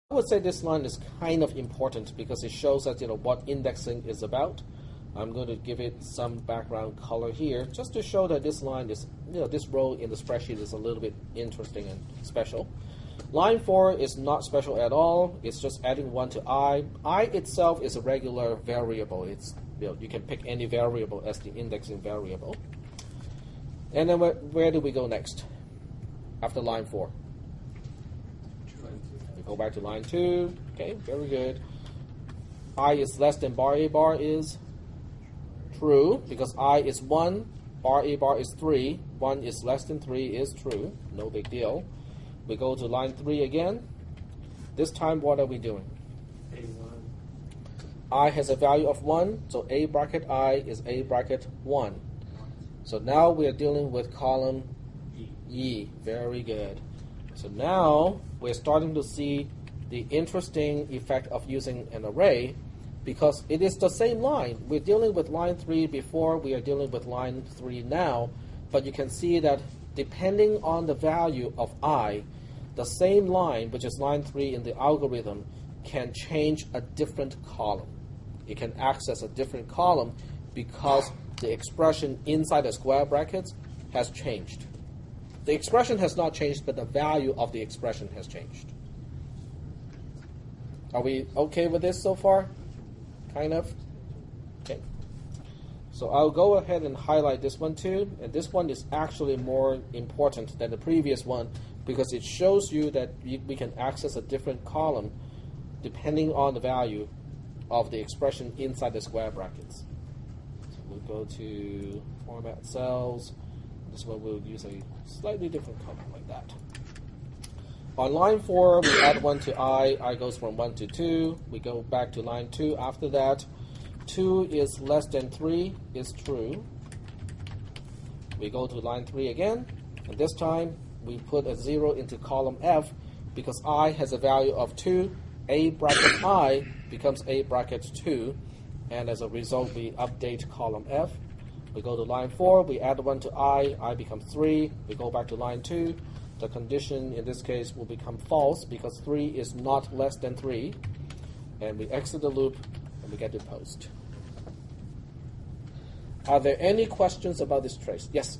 I would say this line is kind of important because it shows that what indexing is about. I'm going to give it some background color here just to show that this line is, this row in the spreadsheet is a little bit interesting and special. Line 4 is not special at all. It's just adding 1 to I. I itself is a regular variable. It's you can pick any variable as the indexing variable. And then where do we go next after line 4? We go back to line 2. Okay, very good. I is less than bar A bar is true because I is 1, bar A bar is 3, 1 is less than 3 is true, no big deal. We go to line 3 again. This time what are we doing? A1. I has a value of 1, so A bracket I is A bracket 1. So now we are dealing with column E. Very good. So now we're starting to see the interesting effect of using an array because it is the same line. We're dealing with line 3 before, we are dealing with line 3 now, but you can see that depending on the value of I, the same line, which is line 3 in the algorithm, can change a different column. It can access a different column because the expression inside the square brackets has changed. The expression has not changed, but the value of the expression has changed. Are we okay with this so far? Kind of? Okay. So I'll go ahead and highlight this one too, and this one is actually more important than the previous one because it shows you that we can access a different column depending on the value of the expression inside the square brackets. So we'll go to format cells. This one we'll use a slightly different color like that. On line 4, we add 1 to I goes from 1 to 2. We go back to line 2 after that. 2 is less than 3 is true. We go to line 3 again, and this time we put a 0 into column F because I has a value of 2. A bracket I becomes A bracket 2, and as a result we update column F. We go to line 4, we add 1 to I becomes 3. We go back to line 2. The condition in this case will become false because 3 is not less than 3. And we exit the loop and we get to post. Are there any questions about this trace? Yes?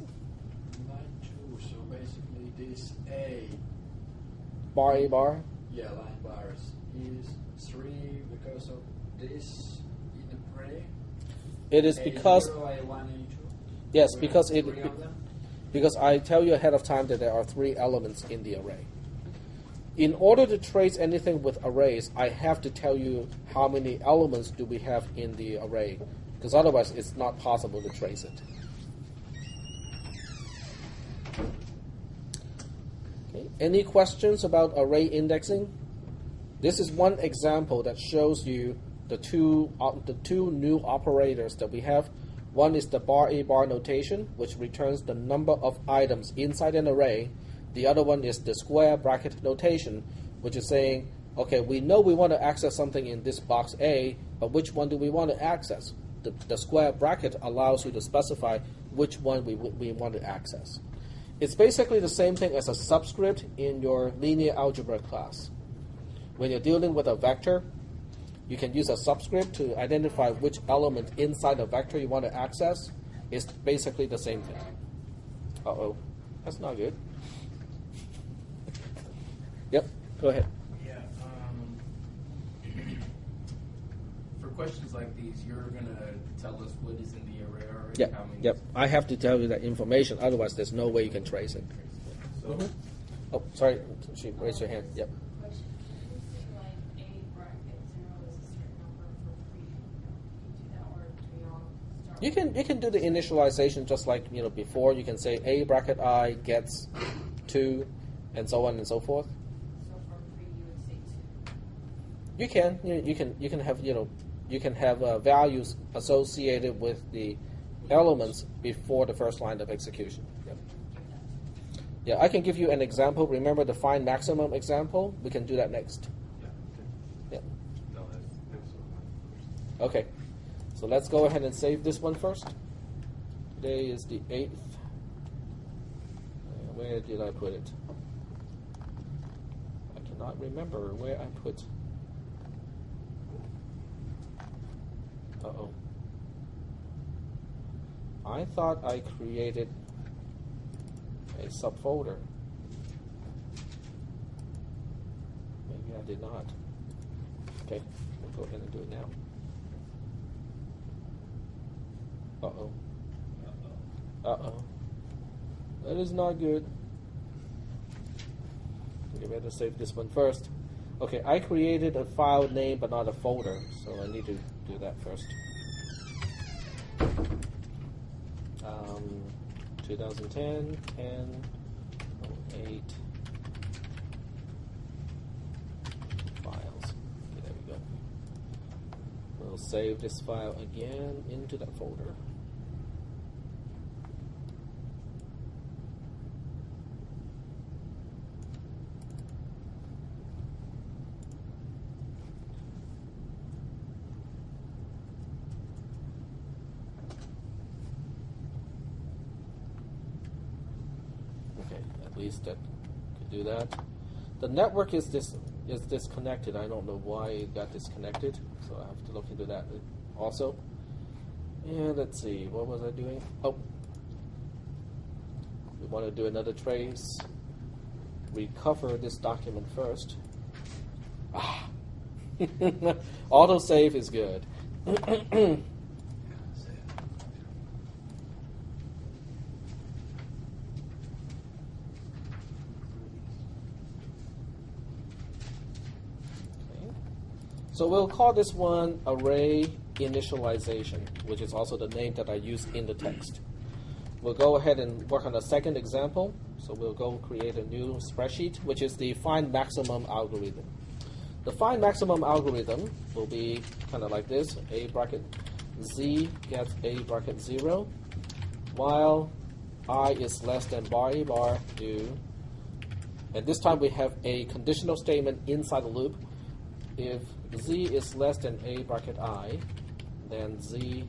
Line 2, so basically this A. Bar A bar? Yeah, line bars is 3 because of this in the array. It is because... A0, A1, A2? Yes, because three of them? because I tell you ahead of time that there are 3 elements in the array. In order to trace anything with arrays, I have to tell you how many elements do we have in the array, because otherwise it's not possible to trace it. Okay. Any questions about array indexing? This is one example that shows you the two new operators that we have. One is the bar A bar notation, which returns the number of items inside an array. The other one is the square bracket notation, which is saying, okay, we know we want to access something in this box A, but which one do we want to access? The square bracket allows you to specify which one we want to access. It's basically the same thing as a subscript in your linear algebra class. When you're dealing with a vector, you can use a subscript to identify which element inside the vector you want to access. It's basically the same thing. Uh-oh, that's not good. Yep, go ahead. Yeah, for questions like these, you're going to tell us what is in the array already? Yep, How many yep. I have to tell you that information, otherwise there's no way you can trace it. So, Mm-hmm. Oh, sorry, she raised her hand. Yep. Question. Should we say like A bracket 0 is a certain number for 3? Do that, or do we all start? You can do the initialization just like before. You can say A bracket I gets 2, and so on and so forth. So for 3 you would say 2. You can you can have you can have values associated with the elements before the first line of execution. Yep. Yeah, I can give you an example. Remember the find maximum example? We can do that next. Yeah. Yeah. No, that's Okay. So let's go ahead and save this one first. Today is the 8th. Where did I put it? I can cannot remember where I put. Uh-oh. I thought I created a subfolder. Maybe I did not. Okay, we'll go ahead and do it now. Uh-oh. Uh-oh. That is not good. Okay, better save this one first. Okay, I created a file name but not a folder, so I need to do that first. 2010, 10, 08 files. Okay, there we go. We'll save this file again into that folder. At least that could do that. The network is disconnected. I don't know why it got disconnected, so I have to look into that also. And let's see, what was I doing? Oh, we want to do another trace. Recover this document first. Ah, autosave is good. So we'll call this one array initialization, which is also the name that I use in the text. We'll go ahead and work on the second example. So we'll go create a new spreadsheet, which is the find maximum algorithm. The find maximum algorithm will be kind of like this: a bracket z gets a bracket 0, while I is less than bar a bar do. And this time we have a conditional statement inside the loop. If z is less than a bracket I, then z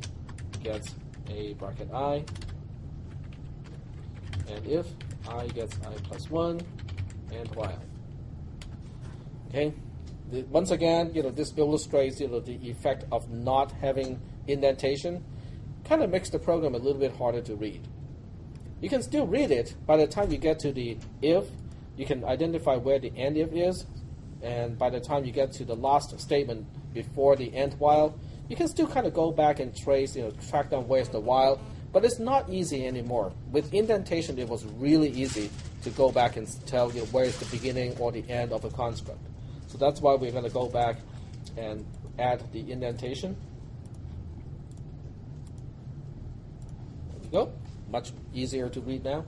gets a bracket I. And if I gets I plus 1, and while. Okay. Once again, this illustrates, the effect of not having indentation. Kind of makes the program a little bit harder to read. You can still read it. By the time you get to the if, you can identify where the end if is. And by the time you get to the last statement before the end while, you can still kind of go back and trace, track down where's the while. But it's not easy anymore. With indentation, it was really easy to go back and tell where is the beginning or the end of a construct. So that's why we're going to go back and add the indentation. There we go. Much easier to read now.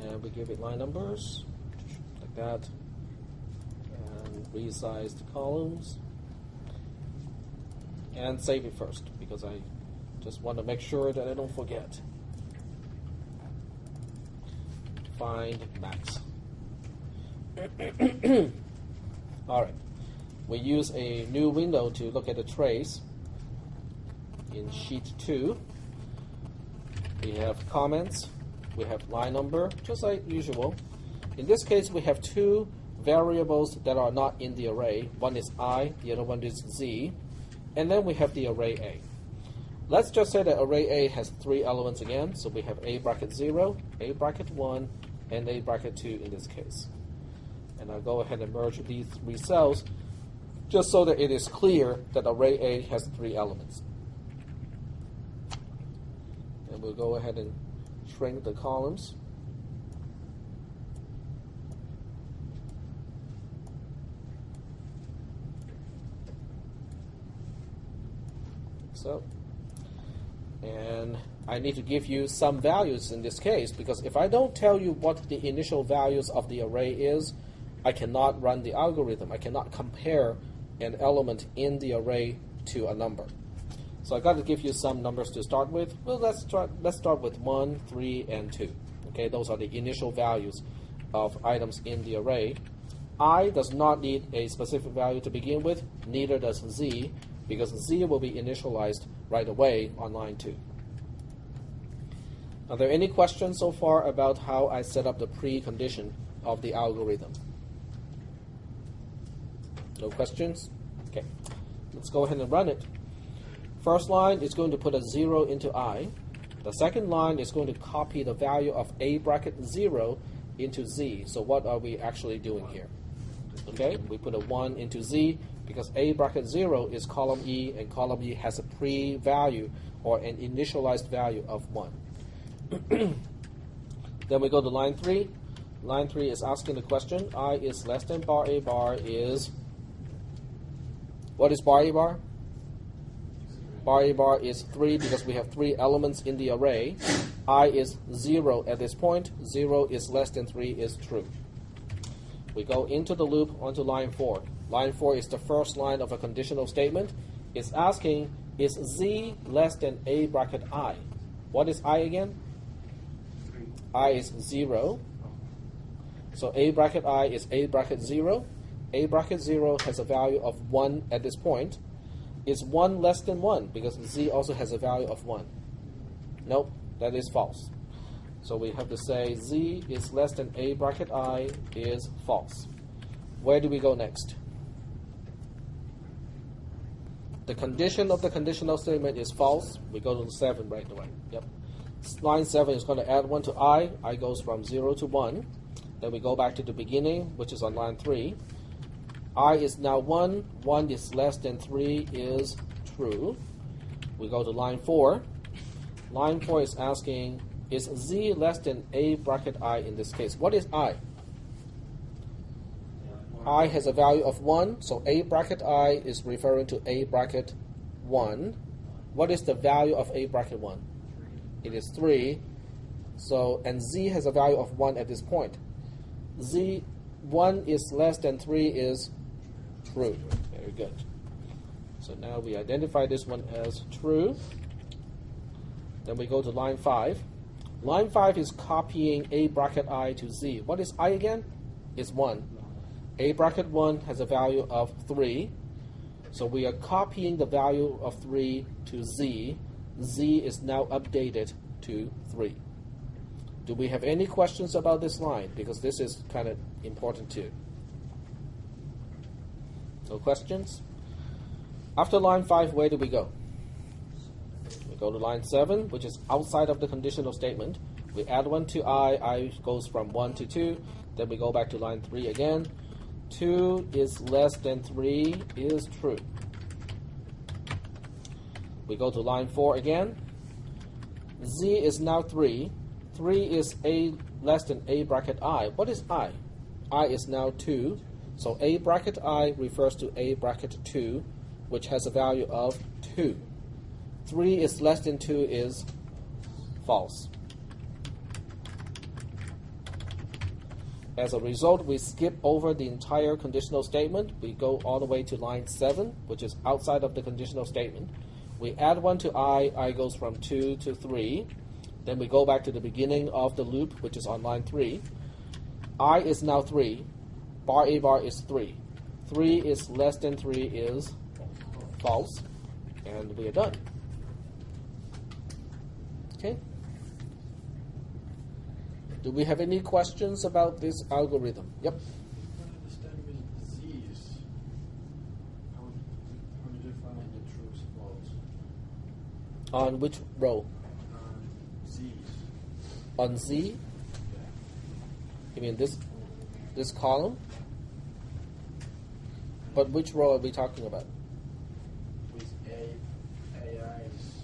And we give it line numbers, like that. Resize the columns and save it first because I just want to make sure that I don't forget. Find max. All right. We use a new window to look at the trace. In sheet 2, we have comments, we have line number, just like usual. In this case, we have two variables that are not in the array. One is I, the other one is Z. And then we have the array A. Let's just say that array A has 3 elements again. So we have A bracket 0, A bracket 1, and A bracket 2 in this case. And I'll go ahead and merge these 3 cells just so that it is clear that array A has 3 elements. And we'll go ahead and shrink the columns. So, and I need to give you some values in this case, because if I don't tell you what the initial values of the array is, I cannot run the algorithm. I cannot compare an element in the array to a number. So I got to give you some numbers to start with. Well, let's start with 1, 3, and 2. Okay, those are the initial values of items in the array. I does not need a specific value to begin with, neither does Z, because Z will be initialized right away on line 2. Are there any questions so far about how I set up the precondition of the algorithm? No questions? Okay. Let's go ahead and run it. First line is going to put a 0 into I. The second line is going to copy the value of A bracket 0 into Z. So what are we actually doing here? Okay, we put a 1 into Z because A bracket 0 is column E, and column E has a pre-value or an initialized value of 1. Then we go to line 3. Line 3 is asking the question, I is less than bar A bar is, what is bar A bar? Bar A bar is 3 because we have 3 elements in the array. I is 0 at this point. 0 is less than 3 is true. We go into the loop onto line 4. Line 4 is the first line of a conditional statement. It's asking, is Z less than A bracket I? What is I again? I is 0. So A bracket I is A bracket 0. A bracket 0 has a value of 1 at this point. Is 1 less than 1? Because Z also has a value of 1. Nope, that is false. So we have to say Z is less than A bracket I is false. Where do we go next? The condition of the conditional statement is false. We go to 7 right away. Yep. Line 7 is going to add 1 to I. I goes from 0 to 1. Then we go back to the beginning, which is on line 3. I is now 1. 1 is less than 3 is true. We go to line 4. Line 4 is asking, is Z less than A bracket I in this case? What is I? I has a value of 1, so A bracket I is referring to A bracket 1. What is the value of A bracket 1? It is 3. So, and Z has a value of 1 at this point. Z 1 is less than 3 is true. Very good. So now we identify this one as true. Then we go to line 5. Line 5 is copying A bracket I to Z. What is I again? It's 1. A bracket 1 has a value of 3. So we are copying the value of 3 to Z. Z is now updated to 3. Do we have any questions about this line? Because this is kind of important too. No questions? After line 5, where do we go? We go to line 7, which is outside of the conditional statement. We add 1 to I goes from 1 to 2. Then we go back to line 3 again. 2 is less than 3 is true. We go to line 4 again. Z is now 3. 3 is A less than A bracket I. What is I? I is now 2. So A bracket I refers to A bracket 2, which has a value of 2. 3 is less than 2 is false. As a result, we skip over the entire conditional statement. We go all the way to line 7, which is outside of the conditional statement. We add 1 to I goes from 2 to 3. Then we go back to the beginning of the loop, which is on line 3. I is now 3. Bar A bar is 3. 3 is less than 3 is false. And we are done. Okay. Do we have any questions about this algorithm? Yep. What I understand with Z's, how do you define the truth false? On which row? Z's. On Z? Yeah. You mean this column? But which row are we talking about? With AI's,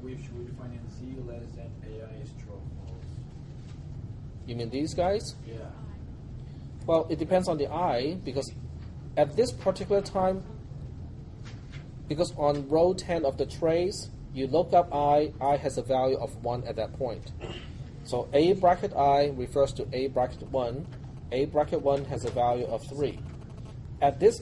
which we define in Z less than AI is true or false. You mean these guys? Yeah. Well, it depends on the I, because at this particular time, because on row 10 of the trace, you look up I has a value of 1 at that point. So A bracket I refers to A bracket 1. A bracket 1 has a value of 3. At this